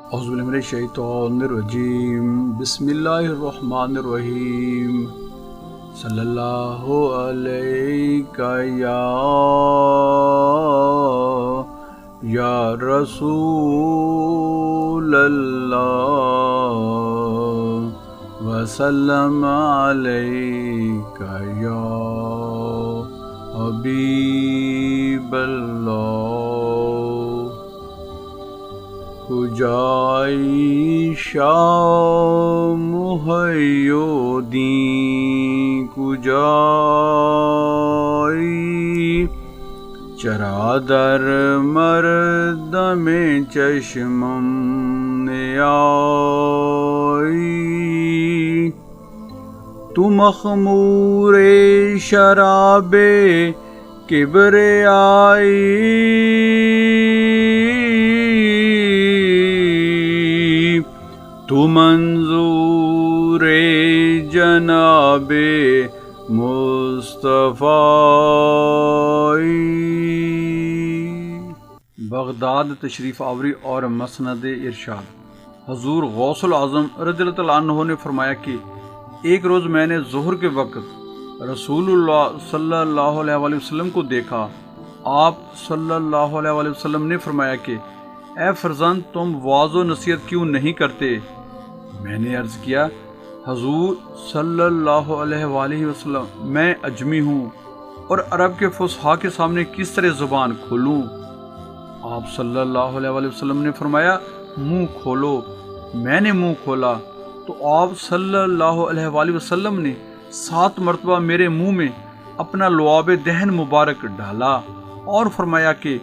اعوذ باللہ من الشیطان الرجیم، بسم اللہ الرحمن الرحیم۔ صلی اللہ علیہ یا رسول اللہ، وسلم علیک یا حبیب اللہ۔ کجای شام محیودین، کجای چرا در مردم چشمم نیایی، تو مخمور شراب کبریائی، تو منظور جناب مصطفی۔ بغداد تشریف آوری اور مسند ارشاد۔ حضور غوث العظم رضی اللہ تعالیٰ عنہ نے فرمایا کہ ایک روز میں نے ظہر کے وقت رسول اللہ صلی اللہ علیہ وآلہ وسلم کو دیکھا۔ آپ صلی اللہ علیہ وآلہ وسلم نے فرمایا کہ اے فرزند، تم وعظ و نصیحت کیوں نہیں کرتے؟ میں نے عرض کیا حضور صلی اللہ علیہ وآلہ وسلم، میں اجمی ہوں اور عرب کے فصحاء کے سامنے کس طرح زبان کھولوں؟ آپ صلی اللہ علیہ وآلہ وسلم نے فرمایا منہ کھولو۔ میں نے منہ کھولا تو آپ صلی اللہ علیہ وآلہ وسلم نے 7 مرتبہ میرے منہ میں اپنا لعاب دہن مبارک ڈالا اور فرمایا کہ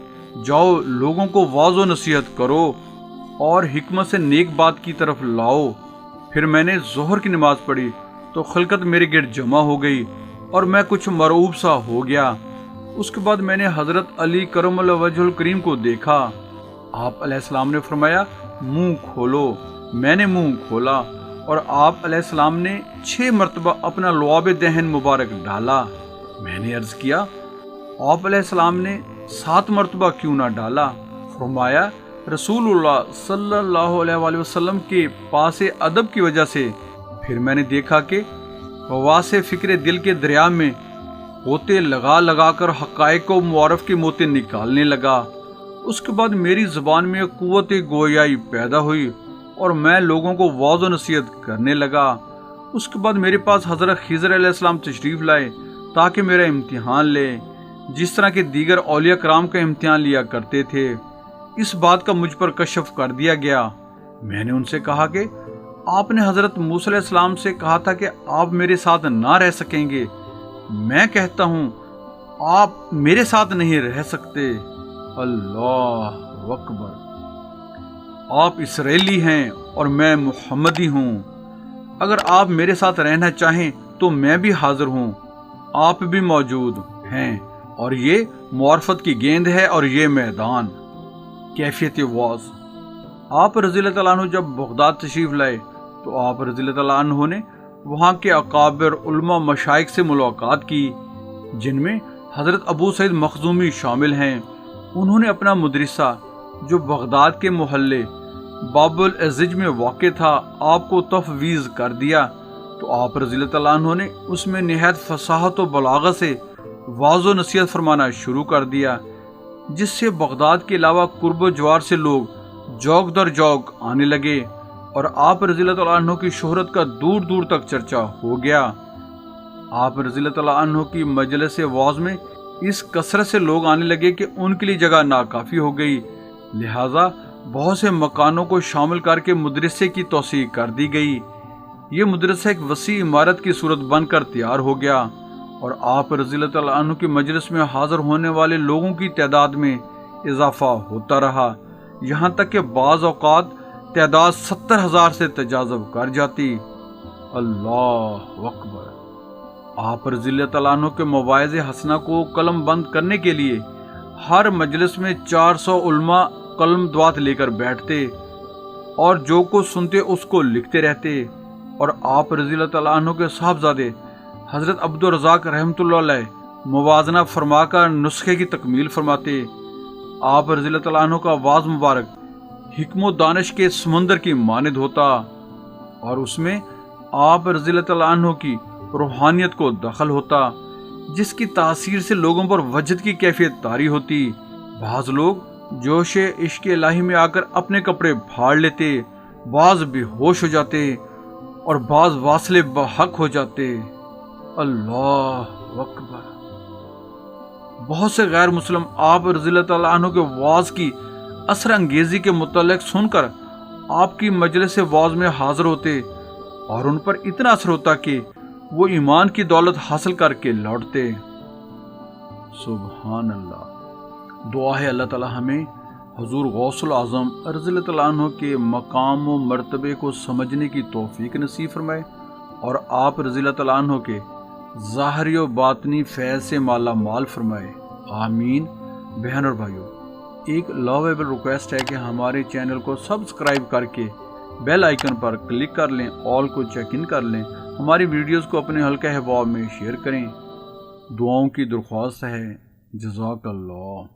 جاؤ لوگوں کو وعظ و نصیحت کرو اور حکمت سے نیک بات کی طرف لاؤ۔ پھر میں نے ظہر کی نماز پڑھی تو خلقت میرے گرد جمع ہو گئی اور میں کچھ مرعوب سا ہو گیا۔ اس کے بعد میں نے حضرت علی کرم اللہ وجہ الکریم کو دیکھا۔ آپ علیہ السلام نے فرمایا منہ کھولو۔ میں نے منہ کھولا اور آپ علیہ السلام نے 6 مرتبہ اپنا لعاب دہن مبارک ڈالا۔ میں نے عرض کیا آپ علیہ السلام نے 7 مرتبہ کیوں نہ ڈالا؟ فرمایا رسول اللہ صلی اللہ علیہ وآلہ وسلم کے پاس ادب کی وجہ سے۔ پھر میں نے دیکھا کہ حواس فکر دل کے دریا میں غوطے لگا لگا کر حقائق و معارف کے موتی نکالنے لگا۔ اس کے بعد میری زبان میں قوت گویائی پیدا ہوئی اور میں لوگوں کو وعظ و نصیحت کرنے لگا۔ اس کے بعد میرے پاس حضرت خضر علیہ السلام تشریف لائے تاکہ میرا امتحان لے، جس طرح کے دیگر اولیاء کرام کا امتحان لیا کرتے تھے۔ اس بات کا مجھ پر کشف کر دیا گیا۔ میں نے ان سے کہا کہ آپ نے حضرت موسیٰ علیہ السلام سے کہا تھا کہ آپ میرے ساتھ نہ رہ سکیں گے۔ میں کہتا ہوں آپ میرے ساتھ نہیں رہ سکتے۔ اللہ اکبر۔ آپ اسرائیلی ہیں اور میں محمدی ہوں۔ اگر آپ میرے ساتھ رہنا چاہیں تو میں بھی حاضر ہوں۔ آپ بھی موجود ہیں اور یہ معرفت کی گیند ہے اور یہ میدان۔ کیفیت واز۔ آپ رضی اللہ تعالیٰ عنہ جب بغداد تشریف لائے تو آپ رضی اللہ تعالیٰ عنہ نے وہاں کے اکابر علماء مشائخ سے ملاقات کی، جن میں حضرت ابو سعید مخزومی شامل ہیں۔ انہوں نے اپنا مدرسہ جو بغداد کے محلے باب العزج میں واقع تھا آپ کو تفویض کر دیا، تو آپ رضی اللہ تعالیٰ عنہ نے اس میں نہایت فصاحت و بلاغت سے وعظ و نصیحت فرمانا شروع کر دیا، جس سے بغداد کے علاوہ قرب و جوار سے لوگ جوک در جوک آنے لگے اور آپ رضی اللہ تعالیٰ عنہ کی شہرت کا دور دور تک چرچا ہو گیا۔ آپ رضی اللہ تعالیٰ عنہ کی مجلس واعظ میں اس کثرت سے لوگ آنے لگے کہ ان کے لیے جگہ ناکافی ہو گئی، لہٰذا بہت سے مکانوں کو شامل کر کے مدرسے کی توسیع کر دی گئی۔ یہ مدرسہ ایک وسیع عمارت کی صورت بن کر تیار ہو گیا اور آپ رضی اللہ تعالیٰ عنہ کی مجلس میں حاضر ہونے والے لوگوں کی تعداد میں اضافہ ہوتا رہا، یہاں تک کہ بعض اوقات تعداد 70,000 سے تجاوز کر جاتی۔ اللہ اکبر۔ آپ رضی اللہ تعالیٰ عنہ کے مواعظ حسنہ کو قلم بند کرنے کے لیے ہر مجلس میں 400 علماء قلم دوات لے کر بیٹھتے اور جو کچھ سنتے اس کو لکھتے رہتے، اور آپ رضی اللہ تعالیٰ عنہ کے صاحبزادے حضرت عبد الرزاق رحمۃ اللہ علیہ موازنہ فرما کر نسخے کی تکمیل فرماتے۔ آپ رضی اللہ تعالیٰ عنہ کا واعظ مبارک حکم و دانش کے سمندر کی مانند ہوتا اور اس میں آپ رضی اللہ تعالیٰ عنہ کی روحانیت کو دخل ہوتا، جس کی تاثیر سے لوگوں پر وجد کی کیفیت طاری ہوتی۔ بعض لوگ جوش عشق الہی میں آ کر اپنے کپڑے پھاڑ لیتے، بعض بے ہوش ہو جاتے اور بعض واصل بحق ہو جاتے۔ اللہ اکبر۔ بہت سے غیر مسلم آپ رضی اللہ تعالیٰ عنہ کے وعظ کی اثر انگیزی کے متعلق سن کر آپ کی مجلس وعظ میں حاضر ہوتے اور ان پر اتنا اثر ہوتا کہ وہ ایمان کی دولت حاصل کر کے لوٹتے۔ سبحان اللہ۔ دعا ہے اللہ تعالیٰ ہمیں حضور غوث العظم رضی اللہ تعالیٰ عنہ کے مقام و مرتبے کو سمجھنے کی توفیق نصیب فرمائے اور آپ رضی اللہ تعالیٰ عنہ کے ظاہری و باطنی فیض سے مالا مال فرمائے، آمین۔ بہن اور بھائیوں، ایک لاویبل ریکویسٹ ہے کہ ہمارے چینل کو سبسکرائب کر کے بیل آئیکن پر کلک کر لیں، آل کو چیک ان کر لیں، ہماری ویڈیوز کو اپنے حلقہ احباب میں شیئر کریں۔ دعاؤں کی درخواست ہے۔ جزاک اللہ۔